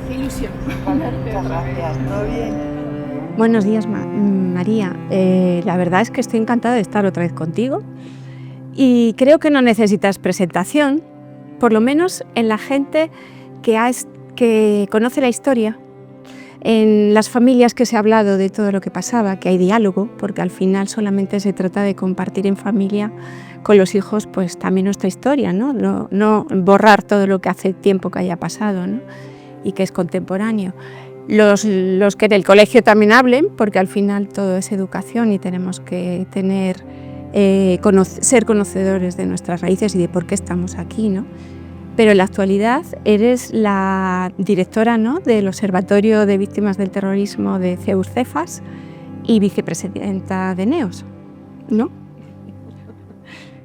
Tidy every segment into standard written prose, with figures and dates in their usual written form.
Qué ilusión. Muchas gracias, ¿todo bien? Buenos días, María. La verdad es que estoy encantada de estar otra vez contigo y creo que no necesitas presentación, por lo menos en la gente que conoce la historia, en las familias que se ha hablado de todo lo que pasaba, que hay diálogo, porque al final solamente se trata de compartir en familia con los hijos pues también nuestra historia, ¿no? No borrar todo lo que hace tiempo que haya pasado, ¿no? Y que es contemporáneo. Los que en el colegio también hablen, porque al final todo es educación y tenemos que ser conocedores de nuestras raíces y de por qué estamos aquí, ¿no? Pero en la actualidad eres la directora, ¿no?, del Observatorio de Víctimas del Terrorismo de CEUR-Cefas y vicepresidenta de NEOS, ¿no?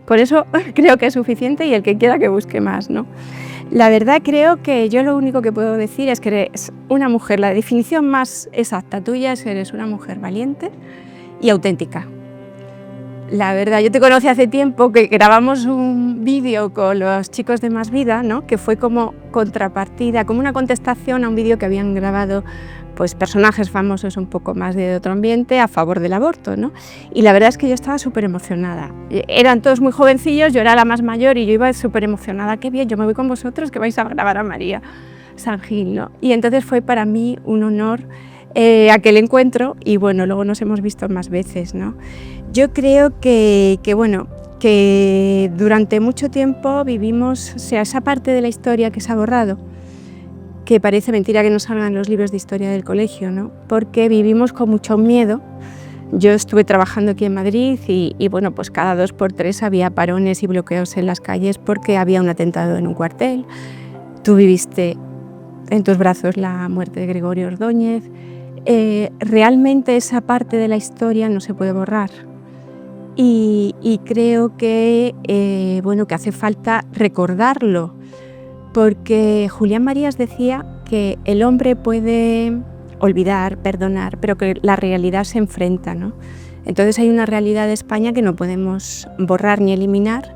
Por eso creo que es suficiente y el que quiera que busque más, ¿no? La verdad creo que yo lo único que puedo decir es que eres una mujer, la definición más exacta tuya es que eres una mujer valiente y auténtica. La verdad, yo te conocí hace tiempo, que grabamos un vídeo con los chicos de Más Vida, ¿no?, que fue como contrapartida, como una contestación a un vídeo que habían grabado pues personajes famosos un poco más de otro ambiente a favor del aborto, ¿no? Y la verdad es que yo estaba súper emocionada. Eran todos muy jovencillos, yo era la más mayor y yo iba súper emocionada. Qué bien, yo me voy con vosotros que vais a grabar a María San Gil, ¿no? Y entonces fue para mí un honor aquel encuentro y bueno, luego nos hemos visto más veces, ¿no? Yo creo que durante mucho tiempo vivimos, o sea, esa parte de la historia que se ha borrado, que parece mentira que no salgan los libros de historia del colegio, ¿no? Porque vivimos con mucho miedo. Yo estuve trabajando aquí en Madrid y bueno, pues cada 2 por 3 había parones y bloqueos en las calles porque había un atentado en un cuartel. Tú viviste en tus brazos la muerte de Gregorio Ordóñez. Realmente esa parte de la historia no se puede borrar. Y creo que, bueno, que hace falta recordarlo, porque Julián Marías decía que el hombre puede olvidar, perdonar, pero que la realidad se enfrenta, ¿no? Entonces hay una realidad de España que no podemos borrar ni eliminar.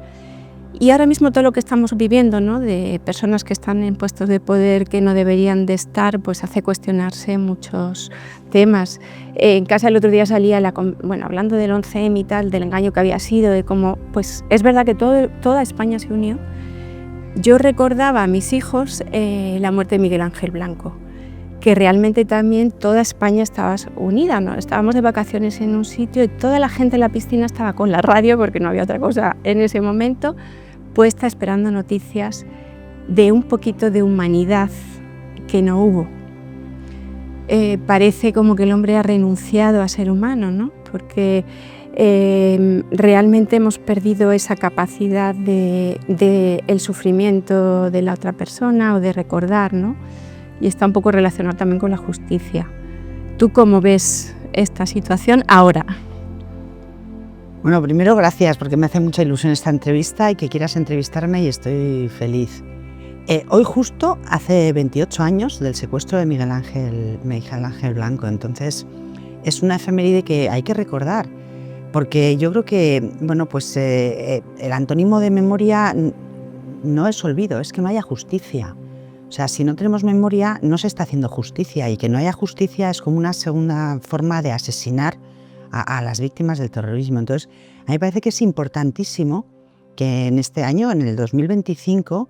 Y ahora mismo todo lo que estamos viviendo, ¿no?, de personas que están en puestos de poder que no deberían de estar, pues hace cuestionarse muchos temas. En casa el otro día salía, hablando del 11M y tal, del engaño que había sido, de cómo, pues es verdad que toda España se unió. Yo recordaba a mis hijos la muerte de Miguel Ángel Blanco, que realmente también toda España estaba unida, ¿no? Estábamos de vacaciones en un sitio y toda la gente en la piscina estaba con la radio, porque no había otra cosa en ese momento, puesta esperando noticias de un poquito de humanidad que no hubo. Parece como que el hombre ha renunciado a ser humano, ¿no? Porque realmente hemos perdido esa capacidad de el sufrimiento de la otra persona o de recordar, ¿no? Y está un poco relacionado también con la justicia. ¿Tú cómo ves esta situación ahora? Bueno, primero gracias porque me hace mucha ilusión esta entrevista y que quieras entrevistarme y estoy feliz. Hoy justo hace 28 años del secuestro de Miguel Ángel Blanco, entonces es una efeméride que hay que recordar, porque yo creo que, bueno, pues el antónimo de memoria no es olvido, es que no haya justicia. O sea, si no tenemos memoria no se está haciendo justicia, y que no haya justicia es como una segunda forma de asesinar a las víctimas del terrorismo. Entonces, a mí me parece que es importantísimo que en este año, en el 2025,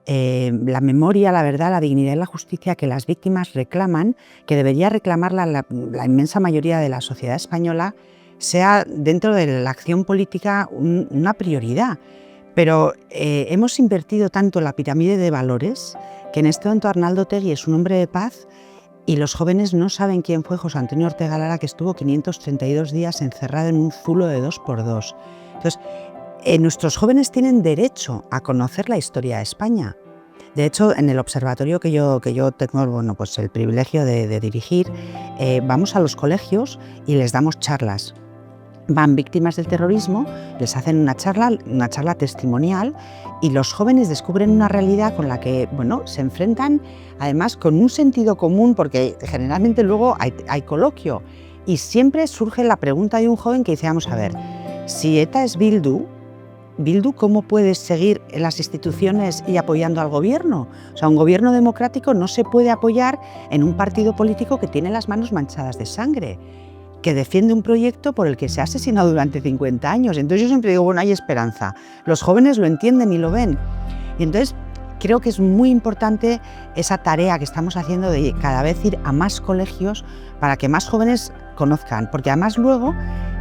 la memoria, la verdad, la dignidad y la justicia que las víctimas reclaman, que debería reclamarla la inmensa mayoría de la sociedad española, sea dentro de la acción política una prioridad. Pero hemos invertido tanto en la pirámide de valores que en este momento Arnaldo Otegi es un hombre de paz y los jóvenes no saben quién fue José Antonio Ortega Lara, que estuvo 532 días encerrado en un zulo de 2x2. Entonces, nuestros jóvenes tienen derecho a conocer la historia de España. De hecho, en el observatorio que yo tengo, bueno, pues el privilegio de dirigir, vamos a los colegios y les damos charlas. Van víctimas del terrorismo, les hacen una charla testimonial, y los jóvenes descubren una realidad con la que, bueno, se enfrentan además con un sentido común, porque generalmente luego hay coloquio y siempre surge la pregunta de un joven que dice: vamos a ver, si ETA es Bildu, Bildu, ¿cómo puedes seguir en las instituciones y apoyando al gobierno? O sea, un gobierno democrático no se puede apoyar en un partido político que tiene las manos manchadas de sangre, que defiende un proyecto por el que se ha asesinado durante 50 años. Entonces yo siempre digo, bueno, hay esperanza. Los jóvenes lo entienden y lo ven. Y entonces creo que es muy importante esa tarea que estamos haciendo de cada vez ir a más colegios para que más jóvenes conozcan, porque además luego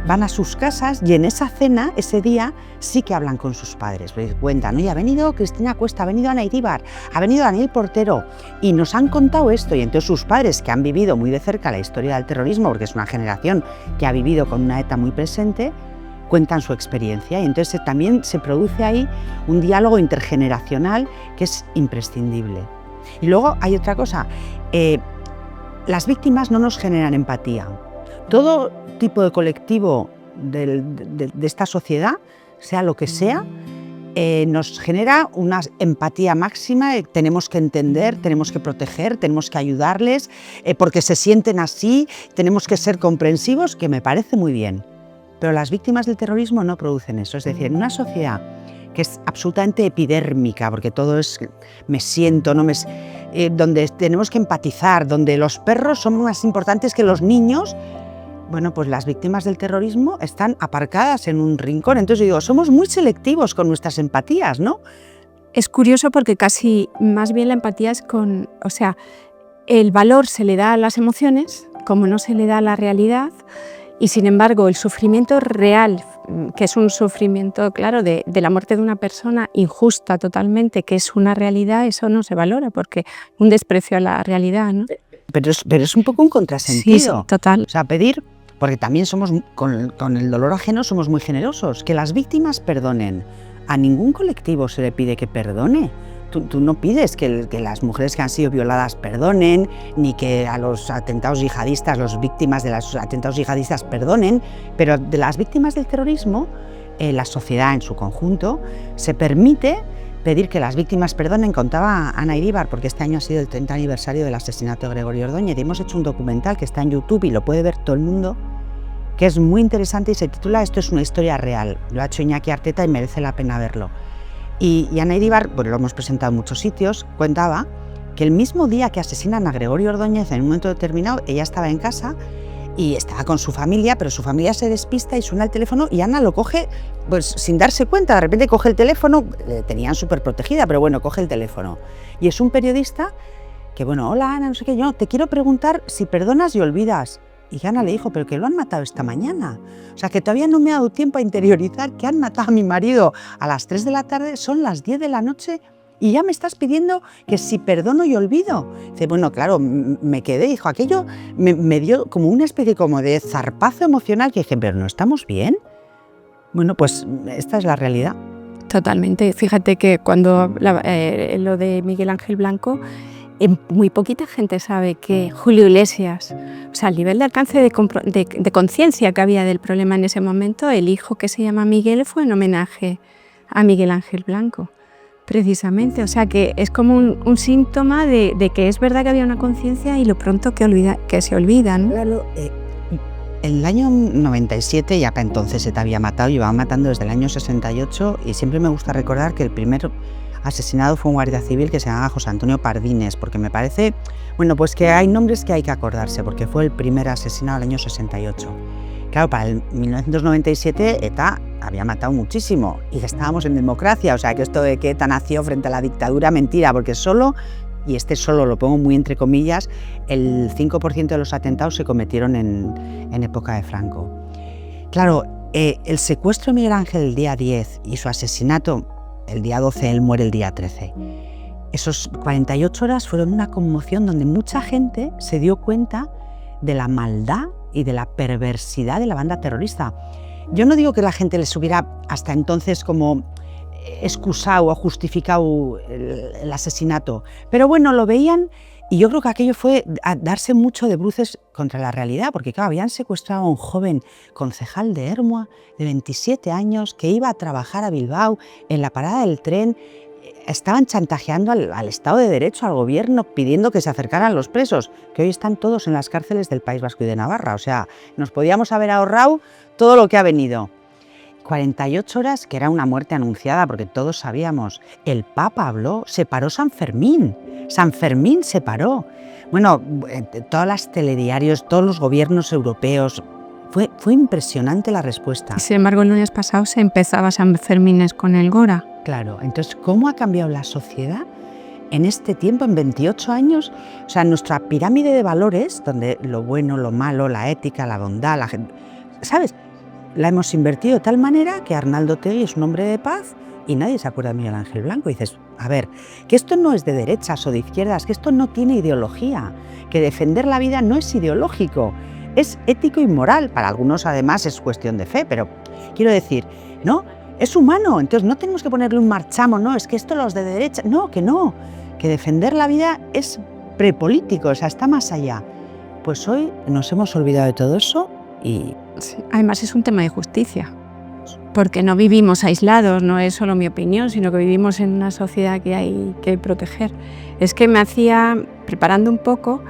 van a sus casas y en esa cena, ese día, sí que hablan con sus padres. Les cuentan, oye, ha venido Cristina Cuesta, ha venido Ana Iríbar, ha venido Daniel Portero y nos han contado esto. Y entonces sus padres, que han vivido muy de cerca la historia del terrorismo, porque es una generación que ha vivido con una ETA muy presente, cuentan su experiencia y entonces también se produce ahí un diálogo intergeneracional que es imprescindible. Y luego hay otra cosa, las víctimas no nos generan empatía. Todo tipo de colectivo de esta sociedad, sea lo que sea, nos genera una empatía máxima, tenemos que entender, tenemos que proteger, tenemos que ayudarles, porque se sienten así, tenemos que ser comprensivos, que me parece muy bien. Pero las víctimas del terrorismo no producen eso, es decir, en una sociedad que es absolutamente epidérmica, porque todo es me siento, no me, donde tenemos que empatizar, donde los perros son más importantes que los niños, bueno, pues las víctimas del terrorismo están aparcadas en un rincón. Entonces yo digo, somos muy selectivos con nuestras empatías, ¿no? Es curioso porque casi más bien la empatía es o sea, el valor se le da a las emociones, como no se le da a la realidad, y sin embargo el sufrimiento real, que es un sufrimiento, claro, de la muerte de una persona injusta totalmente, que es una realidad, eso no se valora porque un desprecio a la realidad, ¿no? Pero es un poco un contrasentido. Sí, total. O sea, pedir, porque también somos, con el dolor ajeno somos muy generosos, que las víctimas perdonen. A ningún colectivo se le pide que perdone. Tú no pides que las mujeres que han sido violadas perdonen, ni que a los atentados yihadistas, las víctimas de los atentados yihadistas perdonen, pero de las víctimas del terrorismo, la sociedad en su conjunto se permite pedir que las víctimas perdonen. Contaba Ana Iríbar, porque este año ha sido el 30 aniversario del asesinato de Gregorio Ordóñez, y hemos hecho un documental que está en YouTube y lo puede ver todo el mundo, que es muy interesante y se titula Esto es una historia real. Lo ha hecho Iñaki Arteta y merece la pena verlo. Y Ana Iríbar, bueno, lo hemos presentado en muchos sitios, contaba que el mismo día que asesinan a Gregorio Ordóñez, en un momento determinado, ella estaba en casa y estaba con su familia, pero su familia se despista y suena el teléfono y Ana lo coge pues sin darse cuenta. De repente coge el teléfono, le tenían súper protegida, pero bueno, coge el teléfono. Y es un periodista que, bueno, hola Ana, no sé qué, yo te quiero preguntar si perdonas y olvidas. Y Ana le dijo, pero que lo han matado esta mañana. O sea, que todavía no me ha dado tiempo a interiorizar que han matado a mi marido a las 3 de la tarde, son las 10 de la noche y ya me estás pidiendo que si perdono y olvido. Dice, bueno, claro, me quedé, dijo, aquello me dio como una especie como de zarpazo emocional que dije, pero ¿no estamos bien? Bueno, pues esta es la realidad. Totalmente. Fíjate que cuando lo de Miguel Ángel Blanco, muy poquita gente sabe que Julio Iglesias, o sea, el nivel de alcance de conciencia que había del problema en ese momento, el hijo que se llama Miguel fue en homenaje a Miguel Ángel Blanco, precisamente. O sea, que es como un síntoma de que es verdad que había una conciencia y lo pronto que se olvida, ¿no? Claro, en el año 97 ya para entonces se te había matado, llevaba matando desde el año 68 y siempre me gusta recordar que el primer asesinado fue un guardia civil que se llamaba José Antonio Pardines, porque me parece, bueno, pues que hay nombres que hay que acordarse, porque fue el primer asesinado el año 68. Claro, para el 1997 ETA había matado muchísimo y estábamos en democracia, o sea que esto de que ETA nació frente a la dictadura, mentira, porque solo, y este solo lo pongo muy entre comillas, el 5% de los atentados se cometieron en época de Franco. Claro, el secuestro de Miguel Ángel el día 10 y su asesinato el día 12, él muere el día 13. Esos 48 horas fueron una conmoción donde mucha gente se dio cuenta de la maldad y de la perversidad de la banda terrorista. Yo no digo que la gente les hubiera hasta entonces como excusado o justificado el asesinato, pero bueno, lo veían y yo creo que aquello fue a darse mucho de bruces contra la realidad, porque claro, habían secuestrado a un joven concejal de Ermua de 27 años que iba a trabajar a Bilbao en la parada del tren. Estaban chantajeando al Estado de Derecho, al gobierno, pidiendo que se acercaran los presos, que hoy están todos en las cárceles del País Vasco y de Navarra. O sea, nos podíamos haber ahorrado todo lo que ha venido. 48 horas, que era una muerte anunciada, porque todos sabíamos. El Papa habló, se paró San Fermín. San Fermín se paró. Bueno, todas las telediarios, todos los gobiernos europeos. Fue impresionante la respuesta. Sin embargo, el lunes pasado se empezaba San Fermín con el Gora. Claro, entonces, ¿cómo ha cambiado la sociedad en este tiempo, en 28 años? O sea, nuestra pirámide de valores, donde lo bueno, lo malo, la ética, la bondad, la gente, ¿sabes? La hemos invertido de tal manera que Arnaldo Otegi es un hombre de paz y nadie se acuerda de Miguel Ángel Blanco. Y dices, a ver, que esto no es de derechas o de izquierdas, que esto no tiene ideología, que defender la vida no es ideológico, es ético y moral. Para algunos, además, es cuestión de fe, pero quiero decir, ¿no? Es humano, entonces no tenemos que ponerle un marchamo, no, es que esto los de derecha, no, que defender la vida es prepolítico, o sea, está más allá. Pues hoy nos hemos olvidado de todo eso y... Sí, además es un tema de justicia, porque no vivimos aislados, no es solo mi opinión, sino que vivimos en una sociedad que hay que proteger. Es que me hacía, preparando un poco,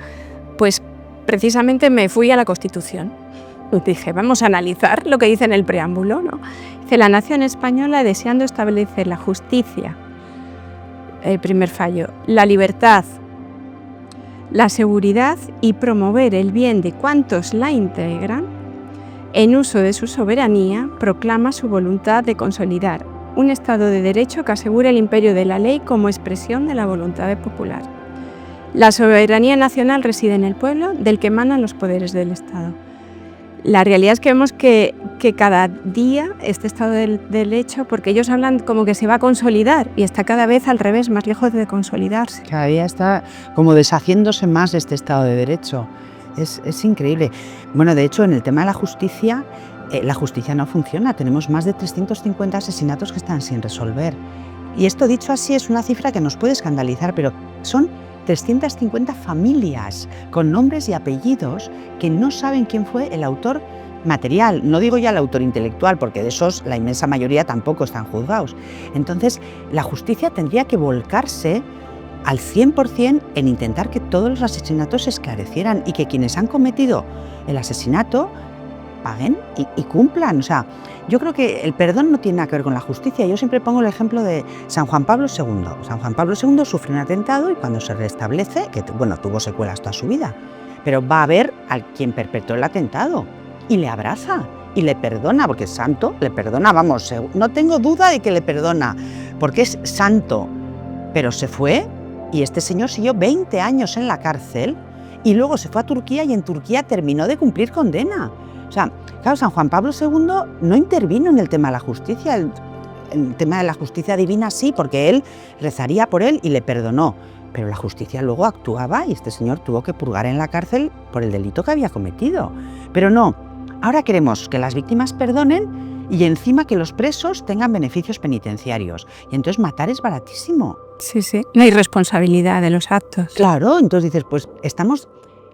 pues precisamente me fui a la Constitución. Dije, vamos a analizar lo que dice en el preámbulo, ¿no? Dice, la nación española deseando establecer la justicia, el primer fallo, la libertad, la seguridad y promover el bien de cuantos la integran, en uso de su soberanía, proclama su voluntad de consolidar un Estado de Derecho que asegure el imperio de la ley como expresión de la voluntad popular. La soberanía nacional reside en el pueblo, del que emanan los poderes del Estado. La realidad es que vemos que cada día este Estado del Derecho, porque ellos hablan como que se va a consolidar y está cada vez al revés, más lejos de consolidarse. Cada día está como deshaciéndose más de este Estado de Derecho. Es increíble. Bueno, de hecho, en el tema de la justicia no funciona. Tenemos más de 350 asesinatos que están sin resolver. Y esto, dicho así, es una cifra que nos puede escandalizar, pero son 350 familias con nombres y apellidos que no saben quién fue el autor material. No digo ya el autor intelectual, porque de esos la inmensa mayoría tampoco están juzgados. Entonces, la justicia tendría que volcarse al 100% en intentar que todos los asesinatos se esclarecieran y que quienes han cometido el asesinato paguen y cumplan. O sea, yo creo que el perdón no tiene nada que ver con la justicia. Yo siempre pongo el ejemplo de San Juan Pablo II. San Juan Pablo II sufre un atentado y cuando se restablece, que bueno, tuvo secuelas toda su vida, pero va a ver a quien perpetró el atentado y le abraza y le perdona, porque es santo, le perdona, vamos, no tengo duda de que le perdona, porque es santo, pero se fue y este señor siguió 20 años en la cárcel y luego se fue a Turquía y en Turquía terminó de cumplir condena. O sea, claro, San Juan Pablo II no intervino en el tema de la justicia, el tema de la justicia divina sí, porque él rezaría por él y le perdonó, pero la justicia luego actuaba y este señor tuvo que purgar en la cárcel por el delito que había cometido. Pero no, ahora queremos que las víctimas perdonen y encima que los presos tengan beneficios penitenciarios. Y entonces matar es baratísimo. Sí, sí, la irresponsabilidad de los actos. Claro, entonces dices, pues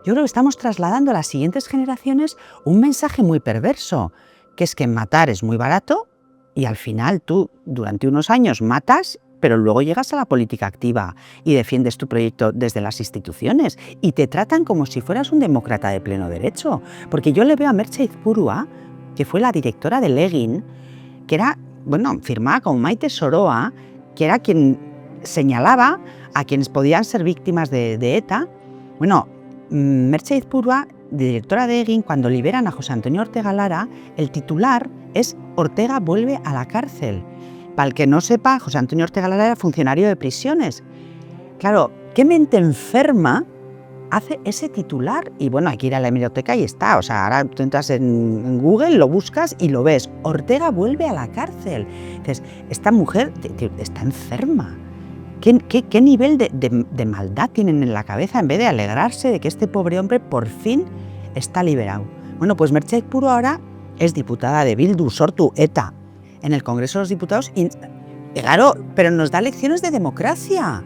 yo creo que estamos trasladando a las siguientes generaciones un mensaje muy perverso, que es que matar es muy barato y al final tú durante unos años matas, pero luego llegas a la política activa y defiendes tu proyecto desde las instituciones y te tratan como si fueras un demócrata de pleno derecho. Porque yo le veo a Merche Izpurua, que fue la directora de Legin, que era, bueno, firmada como Maite Soroa, que era quien señalaba a quienes podían ser víctimas de ETA. Bueno, Merche Izpurua, directora de Egin, cuando liberan a José Antonio Ortega Lara, el titular es Ortega vuelve a la cárcel. Para el que no sepa, José Antonio Ortega Lara era funcionario de prisiones. Claro, ¿qué mente enferma hace ese titular? Y bueno, hay que ir a la hemeroteca y está. O sea, ahora tú entras en Google, lo buscas y lo ves. Ortega vuelve a la cárcel. Entonces, esta mujer está enferma. ¿Qué nivel de maldad tienen en la cabeza en vez de alegrarse de que este pobre hombre por fin está liberado? Bueno, pues Merche Izpurua ahora es diputada de Bildu, Sortu, ETA, en el Congreso de los Diputados y claro, pero nos da lecciones de democracia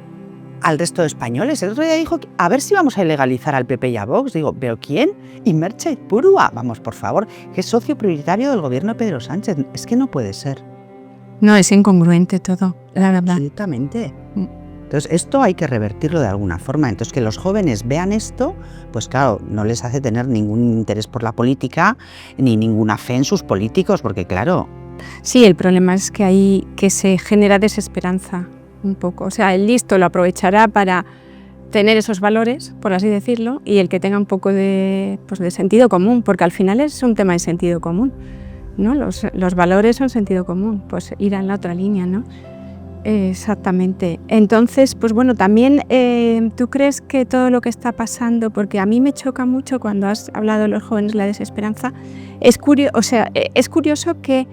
al resto de españoles. El otro día dijo, a ver si vamos a ilegalizar al PP y a Vox. Digo, ¿pero quién? Y Merche Izpurua, vamos, por favor, que es socio prioritario del gobierno de Pedro Sánchez. Es que no puede ser. No, es incongruente todo, la verdad. Absolutamente. Entonces, esto hay que revertirlo de alguna forma. Entonces, que los jóvenes vean esto, pues claro, no les hace tener ningún interés por la política ni ninguna fe en sus políticos, porque claro, Sí, el problema es que se genera desesperanza un poco. O sea, el listo lo aprovechará para tener esos valores, por así decirlo, y el que tenga un poco de sentido común, porque al final es un tema de sentido común, ¿no? Los valores son sentido común, pues ir en la otra línea, ¿no? Exactamente. Entonces, pues bueno, también ¿tú crees que todo lo que está pasando, porque a mí me choca mucho cuando has hablado de los jóvenes, la desesperanza, es curioso que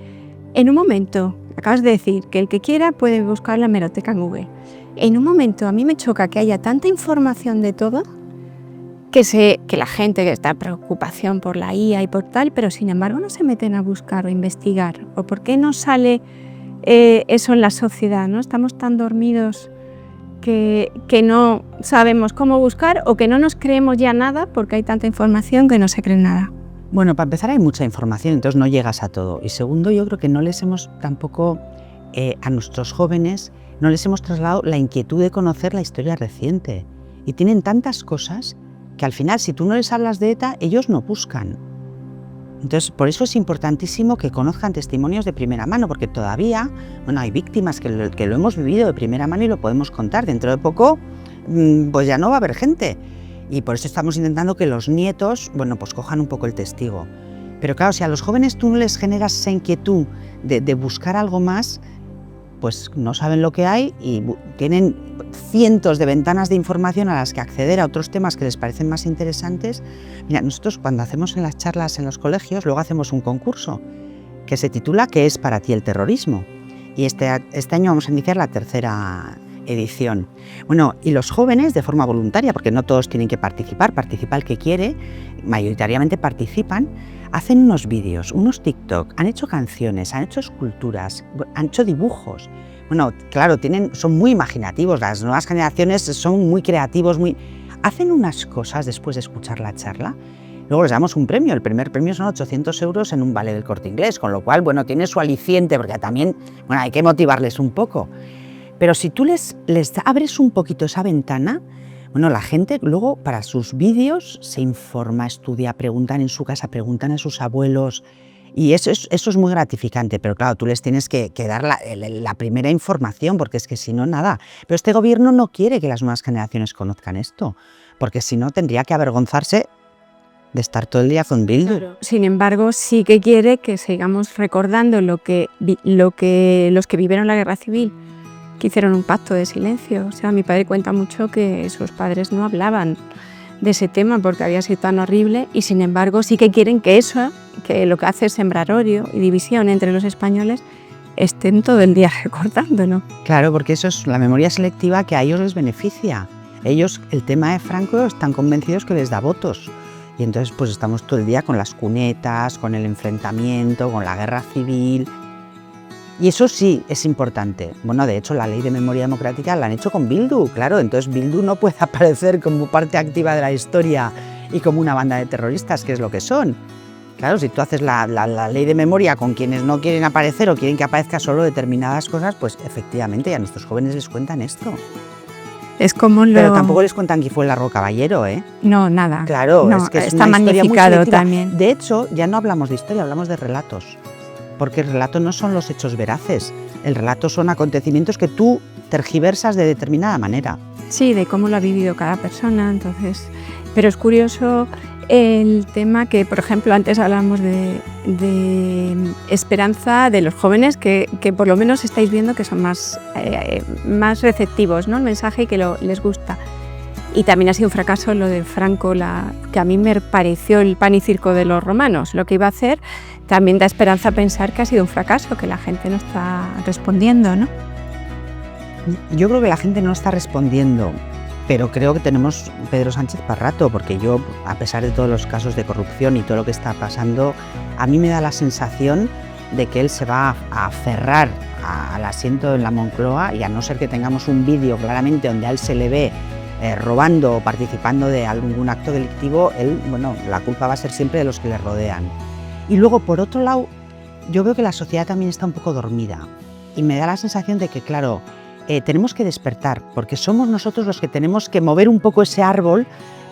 en un momento, acabas de decir que el que quiera puede buscar la hemeroteca en Google, en un momento a mí me choca que haya tanta información de todo, que la gente que está en preocupación por la IA y por tal, pero sin embargo no se meten a buscar o investigar, o por qué no sale eso en la sociedad, ¿no? Estamos tan dormidos que no sabemos cómo buscar o que no nos creemos ya nada porque hay tanta información que no se cree nada. Bueno, para empezar hay mucha información, entonces no llegas a todo. Y segundo, yo creo que no les hemos tampoco, a nuestros jóvenes, no les hemos trasladado la inquietud de conocer la historia reciente. Y tienen tantas cosas que al final, si tú no les hablas de ETA, ellos no buscan. Entonces, por eso es importantísimo que conozcan testimonios de primera mano, porque todavía, bueno, hay víctimas que lo hemos vivido de primera mano y lo podemos contar. Dentro de poco, pues ya no va a haber gente. Y por eso estamos intentando que los nietos, bueno, pues cojan un poco el testigo. Pero claro, si a los jóvenes tú no les generas esa inquietud de buscar algo más, pues no saben lo que hay y tienen cientos de ventanas de información a las que acceder a otros temas que les parecen más interesantes. Mira, nosotros cuando hacemos en las charlas en los colegios, luego hacemos un concurso que se titula ¿Qué es para ti el terrorismo? Y este año vamos a iniciar la 3ª edición. Bueno, y los jóvenes de forma voluntaria, porque no todos tienen que participar, participa el que quiere, mayoritariamente participan, hacen unos vídeos, unos TikTok, han hecho canciones, han hecho esculturas, han hecho dibujos. Bueno, claro, son muy imaginativos, las nuevas generaciones son muy creativos, hacen unas cosas después de escuchar la charla. Luego les damos un premio, el primer premio son 800 euros en un vale del Corte Inglés, con lo cual, bueno, tiene su aliciente, porque también, bueno, hay que motivarles un poco. Pero si tú les abres un poquito esa ventana, bueno, la gente luego para sus vídeos se informa, estudia, preguntan en su casa, preguntan a sus abuelos y eso es muy gratificante, pero claro, tú les tienes que dar la primera información porque es que si no, nada. Pero este gobierno no quiere que las nuevas generaciones conozcan esto, porque si no tendría que avergonzarse de estar todo el día con Bildu. Claro. Sin embargo, sí que quiere que sigamos recordando lo que los que vivieron la guerra civil, que hicieron un pacto de silencio. O sea, mi padre cuenta mucho que sus padres no hablaban de ese tema porque había sido tan horrible y sin embargo sí que quieren que eso, que lo que hace es sembrar odio y división entre los españoles, estén todo el día recordándolo. Claro, porque eso es la memoria selectiva que a ellos les beneficia. Ellos, el tema de Franco, están convencidos que les da votos. Y entonces pues estamos todo el día con las cunetas, con el enfrentamiento, con la guerra civil. Y eso sí es importante. Bueno, de hecho, la ley de memoria democrática la han hecho con Bildu, claro. Entonces Bildu no puede aparecer como parte activa de la historia y como una banda de terroristas, que es lo que son. Claro, si tú haces la ley de memoria con quienes no quieren aparecer o quieren que aparezca solo determinadas cosas, pues efectivamente a nuestros jóvenes les cuentan esto. Es como Pero tampoco les cuentan quién fue el Larro Caballero, ¿eh? No, nada. Claro, no, es que es está una historia muy magnificado selectiva. también. De hecho, ya no hablamos de historia, hablamos de relatos. Porque el relato no son los hechos veraces, el relato son acontecimientos que tú tergiversas de determinada manera. Sí, de cómo lo ha vivido cada persona, entonces. Pero es curioso el tema que, por ejemplo, antes hablamos de esperanza de los jóvenes, que por lo menos estáis viendo que son más receptivos, ¿no? El mensaje y que les gusta. Y también ha sido un fracaso lo de Franco, que a mí me pareció el pan y circo de los romanos. Lo que iba a hacer también da esperanza pensar que ha sido un fracaso, que la gente no está respondiendo, ¿no? Yo creo que la gente no está respondiendo, pero creo que tenemos Pedro Sánchez para rato, porque yo, a pesar de todos los casos de corrupción y todo lo que está pasando, a mí me da la sensación de que él se va a aferrar al asiento en la Moncloa y a no ser que tengamos un vídeo claramente donde a él se le ve robando o participando de algún acto delictivo, la culpa va a ser siempre de los que le rodean. Y luego, por otro lado, yo veo que la sociedad también está un poco dormida y me da la sensación de que, claro, tenemos que despertar, porque somos nosotros los que tenemos que mover un poco ese árbol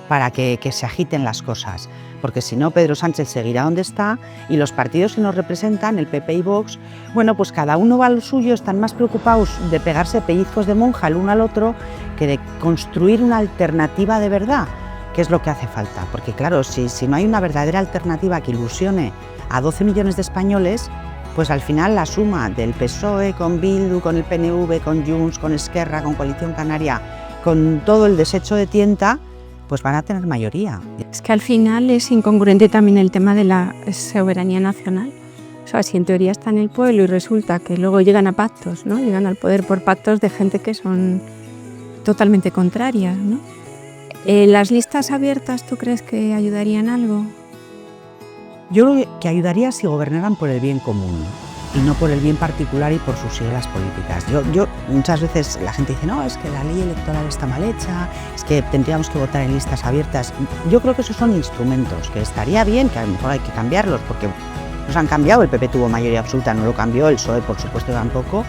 para que se agiten las cosas, porque si no Pedro Sánchez seguirá donde está y los partidos que nos representan, el PP y Vox, bueno, pues cada uno va a lo suyo, están más preocupados de pegarse pellizcos de monja el uno al otro que de construir una alternativa de verdad, que es lo que hace falta, porque claro, si no hay una verdadera alternativa que ilusione a 12 millones de españoles, pues al final la suma del PSOE con Bildu, con el PNV, con Junts, con Esquerra, con Coalición Canaria, con todo el desecho de tienta, pues van a tener mayoría. Es que al final es incongruente también el tema de la soberanía nacional. O sea, si en teoría está en el pueblo y resulta que luego llegan a pactos, ¿no? Llegan al poder por pactos de gente que son totalmente contrarias, ¿no? ¿Las listas abiertas tú crees que ayudarían algo? Yo creo que ayudaría si gobernaran por el bien común y no por el bien particular y por sus siglas políticas. Yo muchas veces la gente dice, no, es que la ley electoral está mal hecha, es que tendríamos que votar en listas abiertas. Yo creo que esos son instrumentos, que estaría bien, que a lo mejor hay que cambiarlos, porque los han cambiado, el PP tuvo mayoría absoluta, no lo cambió, el PSOE por supuesto tampoco,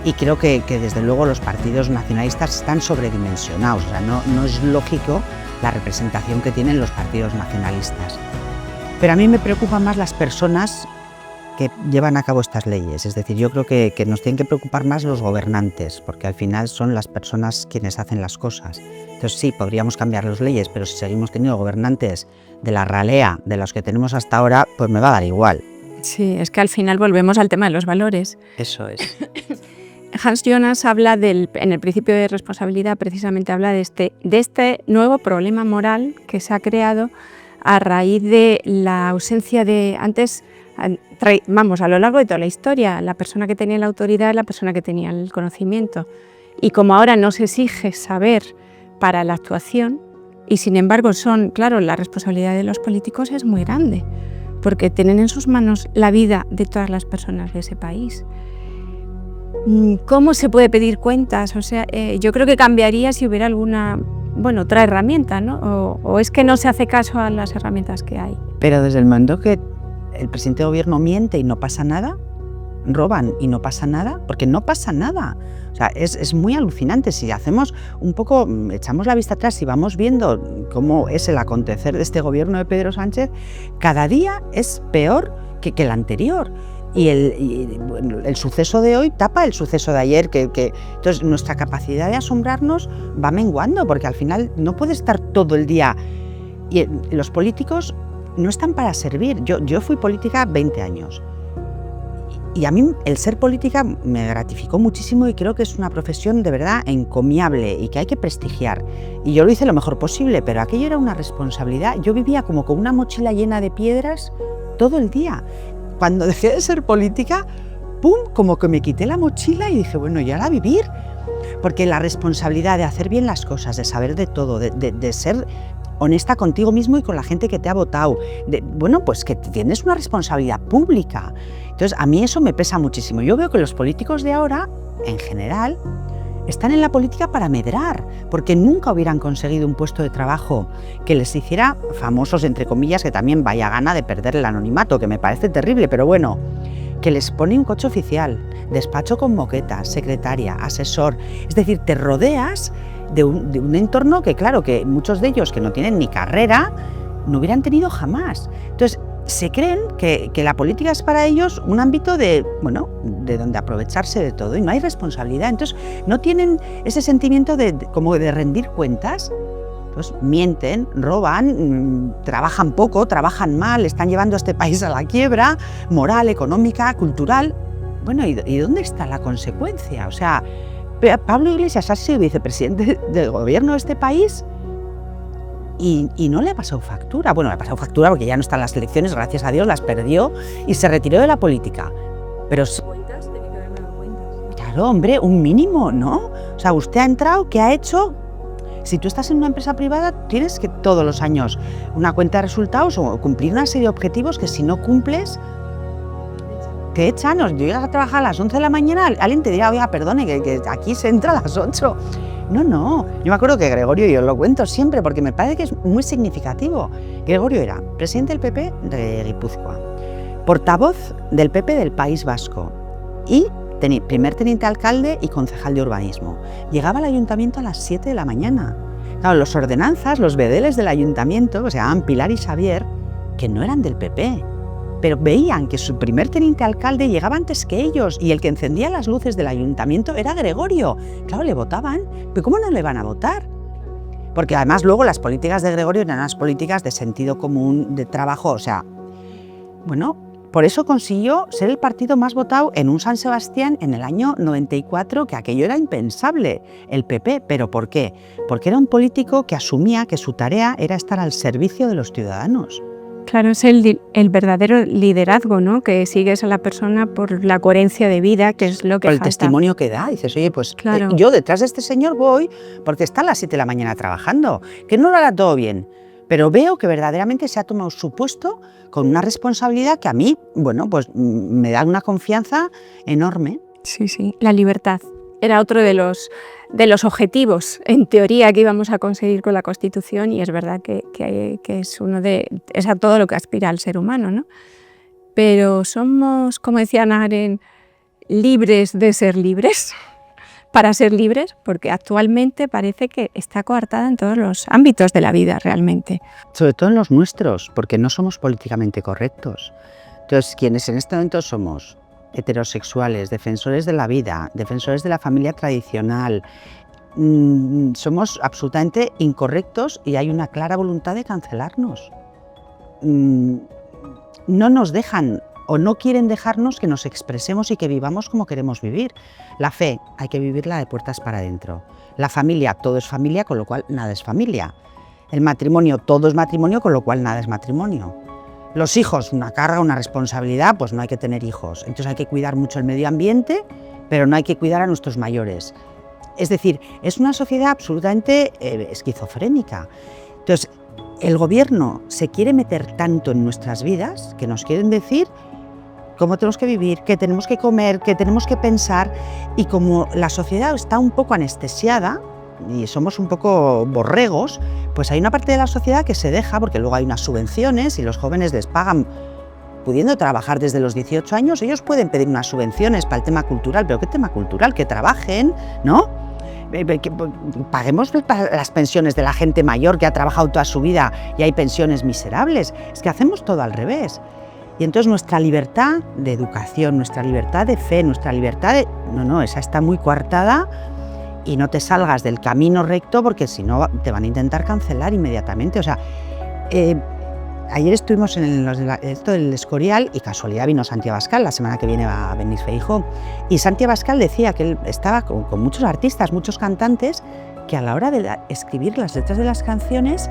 y creo que desde luego los partidos nacionalistas están sobredimensionados, o sea, no es lógico la representación que tienen los partidos nacionalistas. Pero a mí me preocupan más las personas que llevan a cabo estas leyes, es decir, yo creo que nos tienen que preocupar más los gobernantes, porque al final son las personas quienes hacen las cosas. Entonces sí, podríamos cambiar las leyes, pero si seguimos teniendo gobernantes de la ralea de los que tenemos hasta ahora, pues me va a dar igual. Sí, es que al final volvemos al tema de los valores. Eso es. Hans Jonas habla en el principio de responsabilidad, precisamente habla de este nuevo problema moral que se ha creado a raíz de la ausencia de antes. A lo largo de toda la historia, la persona que tenía la autoridad es la persona que tenía el conocimiento. Y como ahora no se exige saber para la actuación, y sin embargo la responsabilidad de los políticos es muy grande, porque tienen en sus manos la vida de todas las personas de ese país. ¿Cómo se puede pedir cuentas? O sea, yo creo que cambiaría si hubiera alguna, otra herramienta, ¿no? O es que no se hace caso a las herramientas que hay. Pero desde el momento que el presidente de gobierno miente y no pasa nada, roban y no pasa nada, porque no pasa nada. O sea, es muy alucinante. Si hacemos un poco, echamos la vista atrás y vamos viendo cómo es el acontecer de este gobierno de Pedro Sánchez, cada día es peor que el anterior. Y el suceso de hoy tapa el suceso de ayer, entonces nuestra capacidad de asombrarnos va menguando, porque al final no puede estar todo el día. Y los políticos no están para servir. Yo fui política 20 años y a mí el ser política me gratificó muchísimo y creo que es una profesión de verdad encomiable y que hay que prestigiar. Y yo lo hice lo mejor posible, pero aquello era una responsabilidad. Yo vivía como con una mochila llena de piedras todo el día. Cuando dejé de ser política, ¡pum!, como que me quité la mochila y dije, bueno, ¿y ahora vivir? Porque la responsabilidad de hacer bien las cosas, de saber de todo, de ser honesta contigo mismo y con la gente que te ha votado, pues que tienes una responsabilidad pública. Entonces, a mí eso me pesa muchísimo. Yo veo que los políticos de ahora, en general, están en la política para medrar, porque nunca hubieran conseguido un puesto de trabajo que les hiciera famosos, entre comillas, que también vaya gana de perder el anonimato, que me parece terrible, pero bueno, que les pone un coche oficial, despacho con moqueta, secretaria, asesor. Es decir, te rodeas de un entorno que, claro, que muchos de ellos que no tienen ni carrera, no hubieran tenido jamás. Entonces, se creen que la política es para ellos un ámbito de donde aprovecharse de todo y no hay responsabilidad. Entonces, no tienen ese sentimiento como de rendir cuentas. Entonces, mienten, roban, trabajan poco, trabajan mal, están llevando a este país a la quiebra moral, económica, cultural. Bueno, ¿y dónde está la consecuencia? O sea, Pablo Iglesias ha sido vicepresidente del gobierno de este país y no le ha pasado factura. Bueno, le ha pasado factura porque ya no están las elecciones, gracias a Dios, las perdió y se retiró de la política. Pero ¿Cuentas? Tiene que haberme dado cuentas. Claro, hombre, un mínimo, ¿no? O sea, usted ha entrado, ¿qué ha hecho? Si tú estás en una empresa privada, tienes que todos los años una cuenta de resultados o cumplir una serie de objetivos que si no cumples, te echan. Yo llegas a trabajar a las 11 de la mañana, alguien te dirá, oiga, perdone, que aquí se entra a las 8. No. Yo me acuerdo que Gregorio, y os lo cuento siempre porque me parece que es muy significativo. Gregorio era presidente del PP de Guipúzcoa, portavoz del PP del País Vasco y primer teniente alcalde y concejal de urbanismo. Llegaba al ayuntamiento a las 7 de la mañana. Claro, los ordenanzas, los bedeles del ayuntamiento, que se llamaban Pilar y Xavier, que no eran del PP, pero veían que su primer teniente alcalde llegaba antes que ellos y el que encendía las luces del ayuntamiento era Gregorio. Claro, le votaban, pero ¿cómo no le van a votar? Porque además luego las políticas de Gregorio eran unas políticas de sentido común, de trabajo, o sea, bueno, por eso consiguió ser el partido más votado en un San Sebastián en el año 94, que aquello era impensable, el PP. ¿Pero por qué? Porque era un político que asumía que su tarea era estar al servicio de los ciudadanos. Claro, es el verdadero liderazgo, ¿no? Que sigues a la persona por la coherencia de vida, que es lo que por el falta. Testimonio que da. Dices, oye, pues claro. Yo detrás de este señor voy porque está a las 7 de la mañana trabajando, que no lo hará todo bien, pero veo que verdaderamente se ha tomado su puesto con una responsabilidad que a mí, bueno, pues me da una confianza enorme. Sí, sí, la libertad. Era otro de los objetivos, en teoría, que íbamos a conseguir con la Constitución, y es verdad que es a todo lo que aspira el ser humano, ¿no? Pero somos, como decía Hannah Arendt, libres de ser libres, para ser libres, porque actualmente parece que está coartada en todos los ámbitos de la vida realmente. Sobre todo en los nuestros, porque no somos políticamente correctos. Entonces, quienes en este momento somos heterosexuales, defensores de la vida, defensores de la familia tradicional, somos absolutamente incorrectos y hay una clara voluntad de cancelarnos. No nos dejan o no quieren dejarnos que nos expresemos y que vivamos como queremos vivir. La fe hay que vivirla de puertas para adentro. La familia, todo es familia, con lo cual nada es familia. El matrimonio, todo es matrimonio, con lo cual nada es matrimonio. Los hijos, una carga, una responsabilidad, pues no hay que tener hijos. Entonces hay que cuidar mucho el medio ambiente, pero no hay que cuidar a nuestros mayores. Es decir, es una sociedad absolutamente esquizofrénica. Entonces, el gobierno se quiere meter tanto en nuestras vidas que nos quieren decir cómo tenemos que vivir, qué tenemos que comer, qué tenemos que pensar, y como la sociedad está un poco anestesiada y somos un poco borregos, pues hay una parte de la sociedad que se deja, porque luego hay unas subvenciones y los jóvenes les pagan, pudiendo trabajar desde los 18 años, ellos pueden pedir unas subvenciones para el tema cultural, pero ¿qué tema cultural? Que trabajen, ¿no? Que paguemos las pensiones de la gente mayor que ha trabajado toda su vida y hay pensiones miserables. Es que hacemos todo al revés. Y entonces nuestra libertad de educación, nuestra libertad de fe, nuestra libertad de... No, esa está muy coartada, y no te salgas del camino recto porque si no te van a intentar cancelar inmediatamente. O sea, ayer estuvimos en esto del Escorial y casualidad vino Santi Abascal, la semana que viene va a venir Feijóo, y Santi Abascal decía que él estaba con muchos artistas, muchos cantantes, que a la hora de escribir las letras de las canciones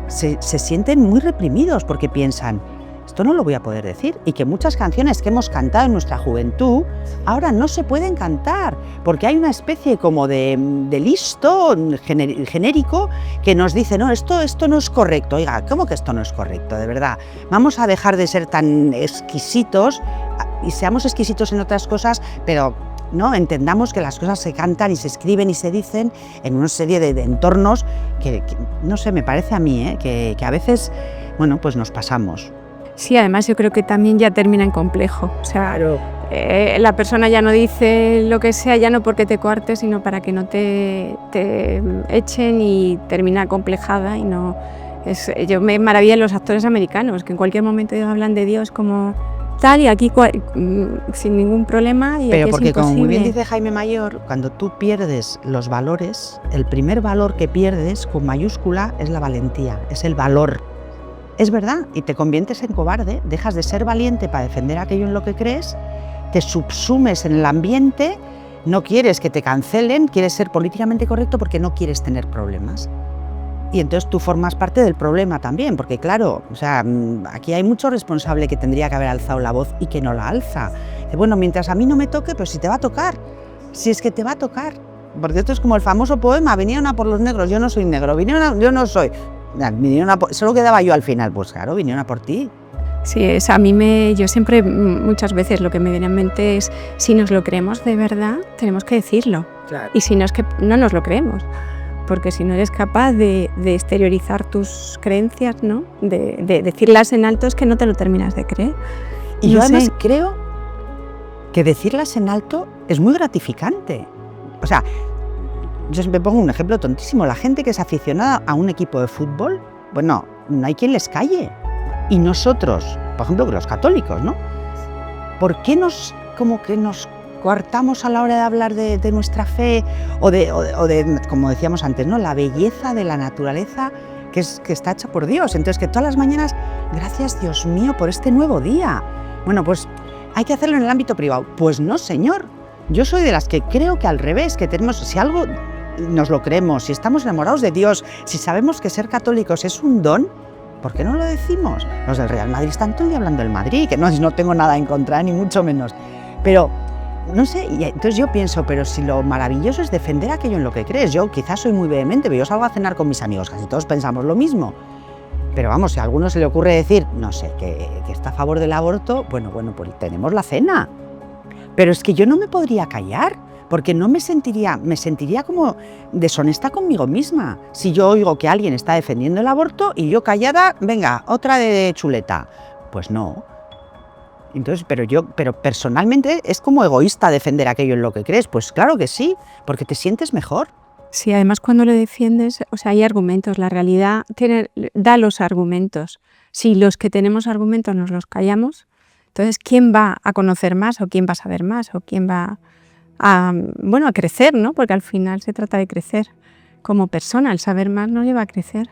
se sienten muy reprimidos porque piensan, esto no lo voy a poder decir, y que muchas canciones que hemos cantado en nuestra juventud ahora no se pueden cantar porque hay una especie como de listo genérico que nos dice, no, esto no es correcto. Oiga, ¿cómo que esto no es correcto? De verdad, vamos a dejar de ser tan exquisitos y seamos exquisitos en otras cosas, pero no entendamos que las cosas se cantan y se escriben y se dicen en una serie de entornos que no sé, me parece a mí, que a veces, bueno, pues nos pasamos. Sí, además yo creo que también ya termina en complejo. O sea, claro. La persona ya no dice lo que sea, ya no porque te coarte, sino para que no te echen, y termina complejada. Y no yo me maravillo en los actores americanos, que en cualquier momento hablan de Dios como tal, y aquí sin ningún problema. Y pero aquí porque, es imposible. Como muy bien dice Jaime Mayor, cuando tú pierdes los valores, el primer valor que pierdes con mayúscula es la valentía, es el valor. Es verdad, y te conviertes en cobarde, dejas de ser valiente para defender aquello en lo que crees, te subsumes en el ambiente, no quieres que te cancelen, quieres ser políticamente correcto porque no quieres tener problemas. Y entonces tú formas parte del problema también, porque claro, o sea, aquí hay mucho responsable que tendría que haber alzado la voz y que no la alza. Bueno, mientras a mí no me toque, pues si te va a tocar, si es que te va a tocar. Porque esto es como el famoso poema, vinieron a por los negros, yo no soy negro, yo no soy... Solo quedaba yo al final, pues claro, vinieron a por ti. Sí, yo siempre, muchas veces lo que me viene en mente es, si nos lo creemos de verdad, tenemos que decirlo. Claro. Y si no, es que no nos lo creemos. Porque si no eres capaz de exteriorizar tus creencias, ¿no? De decirlas en alto, es que no te lo terminas de creer. Y yo además creo que decirlas en alto es muy gratificante. O sea, Yo siempre pongo un ejemplo tontísimo. La gente que es aficionada a un equipo de fútbol, bueno, no hay quien les calle. Y nosotros, por ejemplo, los católicos, ¿no? ¿Por qué nos coartamos a la hora de hablar de nuestra fe o de, como decíamos antes, ¿no? La belleza de la naturaleza que está hecha por Dios? Entonces, que todas las mañanas, gracias Dios mío por este nuevo día. Bueno, pues hay que hacerlo en el ámbito privado. Pues no, señor. Yo soy de las que creo que al revés, que tenemos, si algo nos lo creemos, si estamos enamorados de Dios, si sabemos que ser católicos es un don, ¿por qué no lo decimos? Los del Real Madrid están todo el día hablando del Madrid, que no tengo nada en contra, ni mucho menos. Pero, no sé, y entonces yo pienso, pero si lo maravilloso es defender aquello en lo que crees. Yo quizás soy muy vehemente, pero yo salgo a cenar con mis amigos, casi todos pensamos lo mismo. Pero vamos, si a alguno se le ocurre decir, no sé, que está a favor del aborto, bueno, pues tenemos la cena. Pero es que yo no me podría callar, porque me sentiría como deshonesta conmigo misma. Si yo oigo que alguien está defendiendo el aborto y yo callada, venga, otra de chuleta. Pues no. Entonces, pero personalmente es como egoísta defender aquello en lo que crees. Pues claro que sí, porque te sientes mejor. Sí, además cuando lo defiendes, o sea, hay argumentos, la realidad da los argumentos. Si los que tenemos argumentos nos los callamos, entonces ¿quién va a conocer más o quién va a saber más o quién va a crecer, ¿no? Porque al final se trata de crecer como persona, el saber más nos lleva a crecer.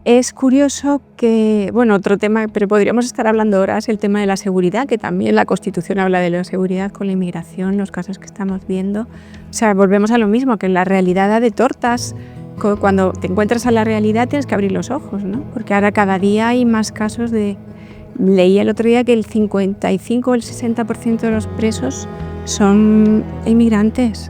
Es curioso que, otro tema, pero podríamos estar hablando horas, el tema de la seguridad, que también la Constitución habla de la seguridad con la inmigración, los casos que estamos viendo. O sea, volvemos a lo mismo, que la realidad da de tortas. Cuando te encuentras a la realidad tienes que abrir los ojos, ¿no? Porque ahora cada día hay más casos de... Leí el otro día que el 55 o el 60% de los presos son inmigrantes.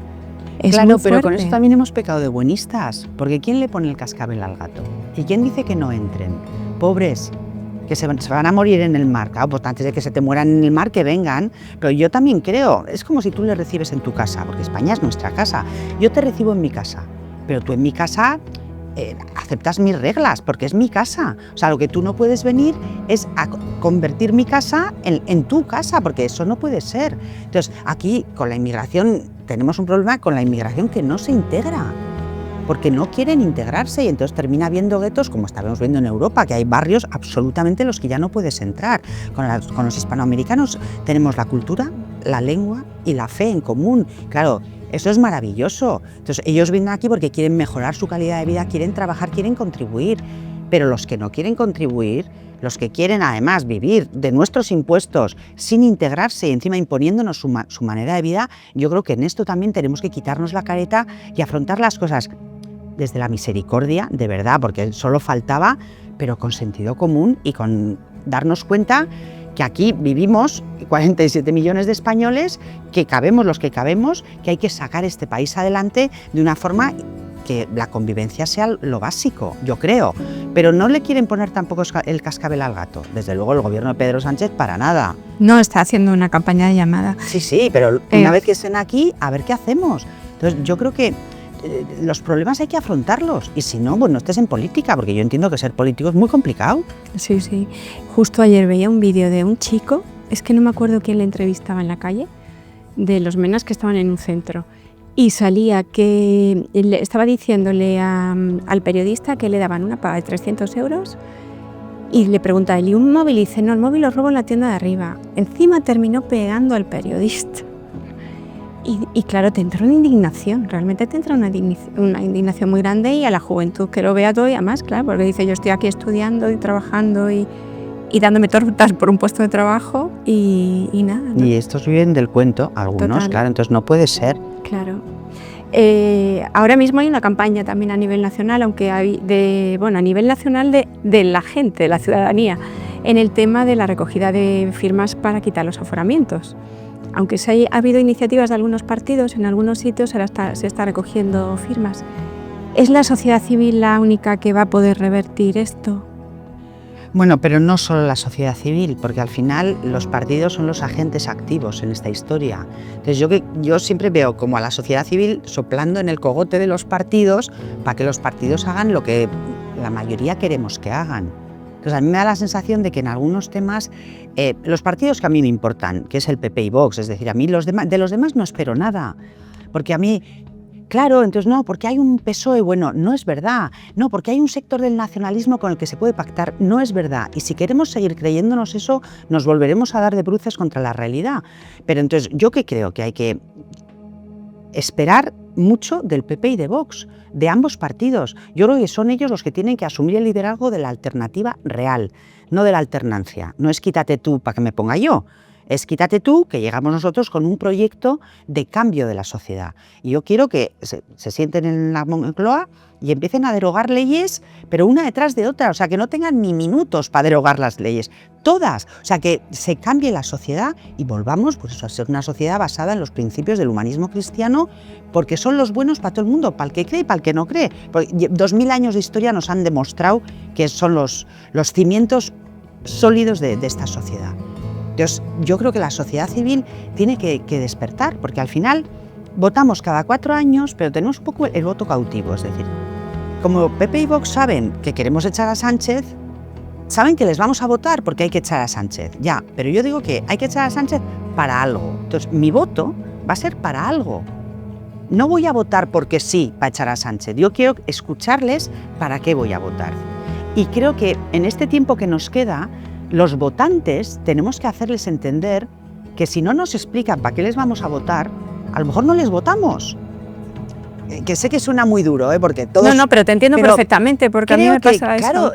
Claro, pero con eso también hemos pecado de buenistas, porque ¿quién le pone el cascabel al gato? ¿Y quién dice que no entren? Pobres, que se van a morir en el mar. Claro, pues antes de que se te mueran en el mar, que vengan. Pero yo también creo, es como si tú le recibes en tu casa, porque España es nuestra casa. Yo te recibo en mi casa, pero tú en mi casa aceptas mis reglas, porque es mi casa. O sea, lo que tú no puedes venir es a convertir mi casa en tu casa, porque eso no puede ser. Entonces, aquí con la inmigración tenemos un problema con la inmigración que no se integra, porque no quieren integrarse y entonces termina habiendo guetos, como estábamos viendo en Europa, que hay barrios absolutamente en los que ya no puedes entrar. Con los hispanoamericanos tenemos la cultura, la lengua y la fe en común. Claro, eso es maravilloso. Entonces ellos vienen aquí porque quieren mejorar su calidad de vida, quieren trabajar, quieren contribuir. Pero los que no quieren contribuir, los que quieren además vivir de nuestros impuestos sin integrarse y encima imponiéndonos su manera de vida, yo creo que en esto también tenemos que quitarnos la careta y afrontar las cosas desde la misericordia, de verdad, porque solo faltaba, pero con sentido común y con darnos cuenta que aquí vivimos 47 millones de españoles, que cabemos los que cabemos, que hay que sacar este país adelante de una forma que la convivencia sea lo básico, yo creo. Pero no le quieren poner tampoco el cascabel al gato. Desde luego el gobierno de Pedro Sánchez para nada. No está haciendo una campaña de llamada. Sí, pero una vez que estén aquí, a ver qué hacemos. Entonces yo creo que los problemas hay que afrontarlos y si no, pues no estés en política, porque yo entiendo que ser político es muy complicado. Sí. Justo ayer veía un vídeo de un chico, es que no me acuerdo quién le entrevistaba en la calle, de los menas que estaban en un centro y salía que estaba diciéndole al periodista que le daban una paga de 300 euros y le pregunta él, ¿y un móvil? Y dice, no, el móvil lo robo en la tienda de arriba. Encima terminó pegando al periodista. Y claro, te entra una indignación, realmente te entra una indignación muy grande y a la juventud que lo vea todavía más, claro, porque dice yo estoy aquí estudiando y trabajando y dándome tortas por un puesto de trabajo y nada, ¿no? Y estos viven del cuento, algunos, total. Claro, entonces no puede ser. Claro. Ahora mismo hay una campaña también a nivel nacional, aunque a nivel nacional de la gente, de la ciudadanía, en el tema de la recogida de firmas para quitar los aforamientos. Aunque ha habido iniciativas de algunos partidos, en algunos sitios ahora se está recogiendo firmas. ¿Es la sociedad civil la única que va a poder revertir esto? Bueno, pero no solo la sociedad civil, porque al final los partidos son los agentes activos en esta historia. Entonces yo siempre veo como a la sociedad civil soplando en el cogote de los partidos para que los partidos hagan lo que la mayoría queremos que hagan. Entonces a mí me da la sensación de que en algunos temas los partidos que a mí me importan, que es el PP y Vox, es decir, a mí de los demás no espero nada, porque a mí Claro, entonces no, porque hay un PSOE, bueno, no es verdad. No, porque hay un sector del nacionalismo con el que se puede pactar, no es verdad. Y si queremos seguir creyéndonos eso, nos volveremos a dar de bruces contra la realidad. Pero entonces, ¿yo qué creo? Que hay que esperar mucho del PP y de Vox, de ambos partidos. Yo creo que son ellos los que tienen que asumir el liderazgo de la alternativa real, no de la alternancia. No es quítate tú para que me ponga yo. Es quítate tú, que llegamos nosotros con un proyecto de cambio de la sociedad. Y yo quiero que se sienten en la Moncloa y empiecen a derogar leyes, pero una detrás de otra, o sea, que no tengan ni minutos para derogar las leyes, todas, o sea, que se cambie la sociedad y volvamos pues eso, a ser una sociedad basada en los principios del humanismo cristiano, porque son los buenos para todo el mundo, para el que cree y para el que no cree. Porque 2000 años de historia nos han demostrado que son los cimientos sólidos de esta sociedad. Entonces, yo creo que la sociedad civil tiene que despertar, porque al final votamos cada 4 años, pero tenemos un poco el voto cautivo, es decir, como PP y Vox saben que queremos echar a Sánchez, saben que les vamos a votar porque hay que echar a Sánchez, ya, pero yo digo que hay que echar a Sánchez para algo. Entonces, mi voto va a ser para algo. No voy a votar porque sí, para echar a Sánchez. Yo quiero escucharles para qué voy a votar. Y creo que en este tiempo que nos queda, los votantes tenemos que hacerles entender que si no nos explican para qué les vamos a votar, a lo mejor no les votamos. Que sé que suena muy duro, porque todos... No, pero te entiendo perfectamente, porque a mí me pasa eso. Claro,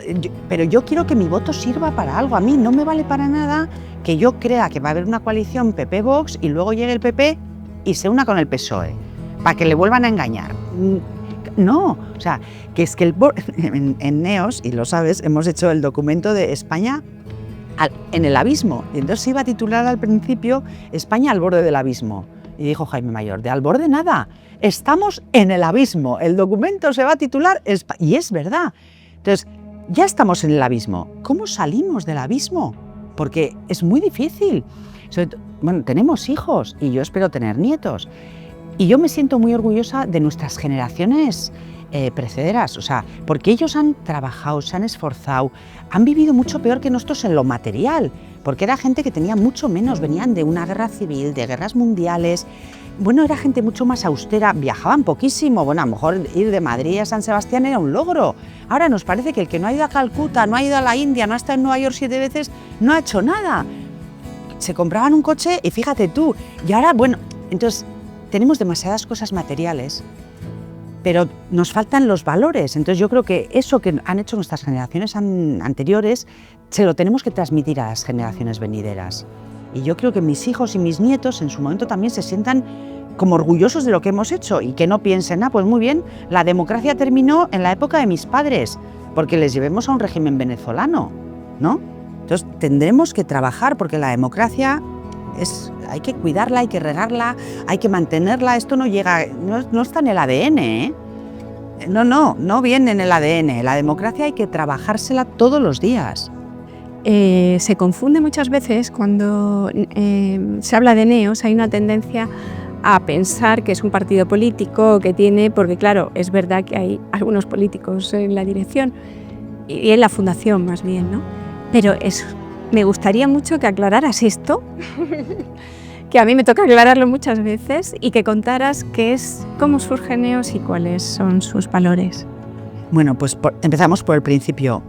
pero yo quiero que mi voto sirva para algo. A mí no me vale para nada que yo crea que va a haber una coalición PP-Vox y luego llegue el PP y se una con el PSOE, para que le vuelvan a engañar. No, o sea, que es que en NEOS, y lo sabes, hemos hecho el documento de España en el abismo. Y entonces se iba a titular al principio España al borde del abismo. Y dijo Jaime Mayor, de al borde nada, estamos en el abismo. El documento se va a titular, y es verdad. Entonces, ya estamos en el abismo. ¿Cómo salimos del abismo? Porque es muy difícil. Bueno, tenemos hijos y yo espero tener nietos. Y yo me siento muy orgullosa de nuestras generaciones precederas, o sea, porque ellos han trabajado, se han esforzado, han vivido mucho peor que nosotros en lo material, porque era gente que tenía mucho menos, venían de una guerra civil, de guerras mundiales, bueno, era gente mucho más austera, viajaban poquísimo, bueno, a lo mejor ir de Madrid a San Sebastián era un logro. Ahora nos parece que el que no ha ido a Calcuta, no ha ido a la India, no ha estado en Nueva York 7 veces, no ha hecho nada. Se compraban un coche y fíjate tú, y ahora, bueno, entonces tenemos demasiadas cosas materiales, pero nos faltan los valores. Entonces yo creo que eso que han hecho nuestras generaciones anteriores se lo tenemos que transmitir a las generaciones venideras. Y yo creo que mis hijos y mis nietos en su momento también se sientan como orgullosos de lo que hemos hecho y que no piensen, pues muy bien, la democracia terminó en la época de mis padres, porque les llevemos a un régimen venezolano, ¿no? Entonces tendremos que trabajar porque la democracia hay que cuidarla, hay que regarla, hay que mantenerla. Esto no llega, no está en el ADN, ¿eh? No viene en el ADN. La democracia hay que trabajársela todos los días. Se confunde muchas veces cuando se habla de NEOS, hay una tendencia a pensar que es un partido político que tiene, porque claro, es verdad que hay algunos políticos en la dirección y en la fundación más bien, ¿no? Pero me gustaría mucho que aclararas esto, que a mí me toca aclararlo muchas veces, y que contaras cómo surge NEOS y cuáles son sus valores. Bueno, pues empezamos por el principio.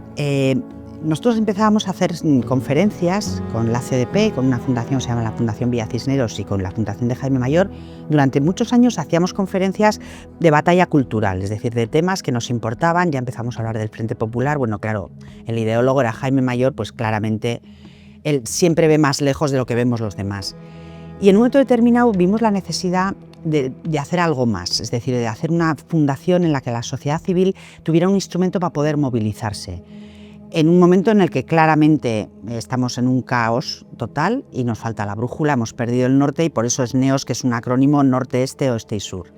Nosotros empezábamos a hacer conferencias con la CDP, con una fundación que se llama la Fundación Villa Cisneros y con la Fundación de Jaime Mayor. Durante muchos años hacíamos conferencias de batalla cultural, es decir, de temas que nos importaban. Ya empezamos a hablar del Frente Popular. Bueno, claro, el ideólogo era Jaime Mayor, pues claramente él siempre ve más lejos de lo que vemos los demás. Y en un momento determinado vimos la necesidad de hacer algo más, es decir, de hacer una fundación en la que la sociedad civil tuviera un instrumento para poder movilizarse. En un momento en el que claramente estamos en un caos total y nos falta la brújula, hemos perdido el norte, y por eso es NEOS, que es un acrónimo norte, este, oeste y sur.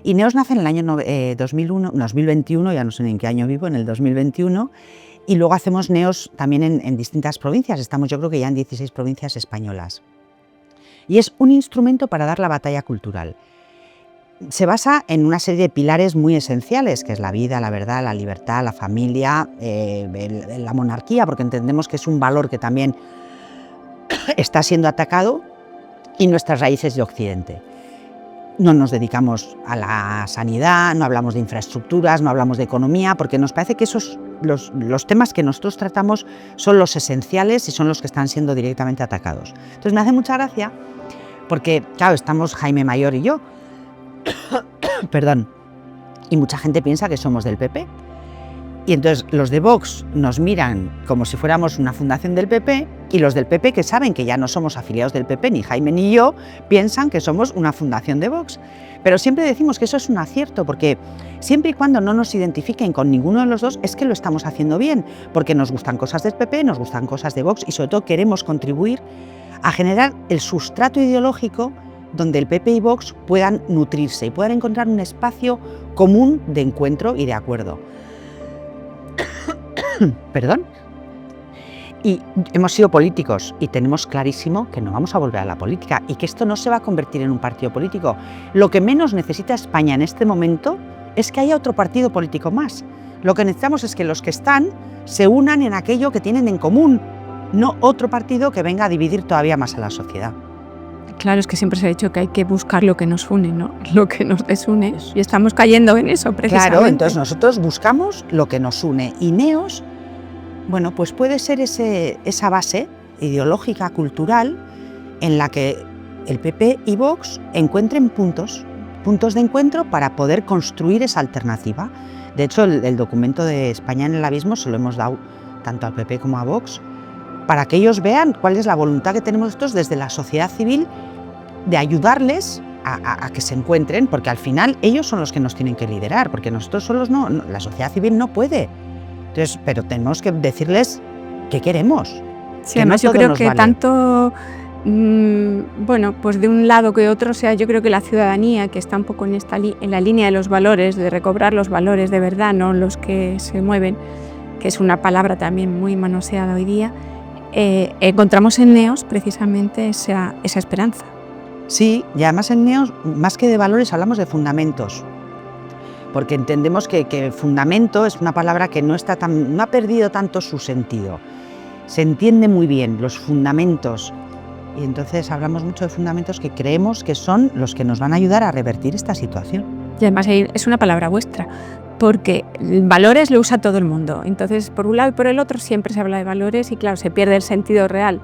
Y NEOS nace en el año 2021, ya no sé ni en qué año vivo, en el 2021, y luego hacemos NEOS también en distintas provincias, estamos yo creo que ya en 16 provincias españolas. Y es un instrumento para dar la batalla cultural. Se basa en una serie de pilares muy esenciales, que es la vida, la verdad, la libertad, la familia, la monarquía, porque entendemos que es un valor que también está siendo atacado, y nuestras raíces de Occidente. no nos dedicamos a la sanidad, no hablamos de infraestructuras, no hablamos de economía, porque nos parece que esos los temas que nosotros tratamos son los esenciales y son los que están siendo directamente atacados. Entonces me hace mucha gracia porque, claro, estamos Jaime Mayor y yo, perdón, y mucha gente piensa que somos del PP. Y entonces los de Vox nos miran como si fuéramos una fundación del PP, y los del PP, que saben que ya no somos afiliados del PP, ni Jaime ni yo, piensan que somos una fundación de Vox. Pero siempre decimos que eso es un acierto, porque siempre y cuando no nos identifiquen con ninguno de los dos, es que lo estamos haciendo bien, porque nos gustan cosas del PP, nos gustan cosas de Vox, y sobre todo queremos contribuir a generar el sustrato ideológico donde el PP y Vox puedan nutrirse y puedan encontrar un espacio común de encuentro y de acuerdo. Perdón. Y hemos sido políticos y tenemos clarísimo que no vamos a volver a la política y que esto no se va a convertir en un partido político. Lo que menos necesita España en este momento es que haya otro partido político más. Lo que necesitamos es que los que están se unan en aquello que tienen en común, no otro partido que venga a dividir todavía más a la sociedad. Claro, es que siempre se ha dicho que hay que buscar lo que nos une, ¿no? Lo que nos desune. Y estamos cayendo en eso, precisamente. Claro, entonces nosotros buscamos lo que nos une. Y Neos, bueno, pues puede ser esa base ideológica, cultural, en la que el PP y Vox encuentren puntos de encuentro para poder construir esa alternativa. De hecho, el documento de España en el abismo se lo hemos dado tanto al PP como a Vox, para que ellos vean cuál es la voluntad que tenemos nosotros desde la sociedad civil de ayudarles a que se encuentren, porque al final ellos son los que nos tienen que liderar, porque nosotros solos no, la sociedad civil no puede. Entonces, pero tenemos que decirles qué queremos. Sí, además yo creo que tanto, bueno, pues de un lado que de otro, o sea, yo creo que la ciudadanía, que está un poco en la línea de los valores, de recobrar los valores de verdad, no los que se mueven, que es una palabra también muy manoseada hoy día, encontramos en Neos precisamente esa esperanza. Sí, y además en Neos, más que de valores, hablamos de fundamentos, porque entendemos que fundamento es una palabra que no ha perdido tanto su sentido. Se entiende muy bien los fundamentos, y entonces hablamos mucho de fundamentos que creemos que son los que nos van a ayudar a revertir esta situación. Y además es una palabra vuestra, porque valores lo usa todo el mundo. Entonces, por un lado y por el otro siempre se habla de valores y, claro, se pierde el sentido real.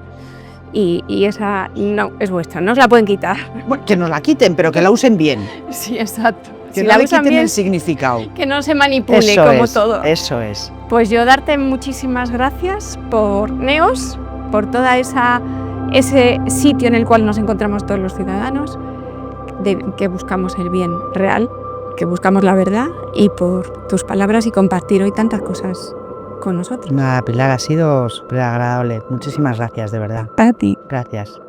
Y esa no es vuestra, no os la pueden quitar. Bueno, que nos la quiten, pero que la usen bien. Sí, exacto. Que si no la le usan quiten bien, el significado. que no se manipule Eso como es, todo. Eso es. Pues yo darte muchísimas gracias por Neos, por toda ese sitio en el cual nos encontramos todos los ciudadanos, que buscamos el bien real, que buscamos la verdad, y por tus palabras y compartir hoy tantas cosas con nosotros. Nada, Pilar, ha sido súper agradable. Muchísimas gracias, de verdad. A ti. Gracias.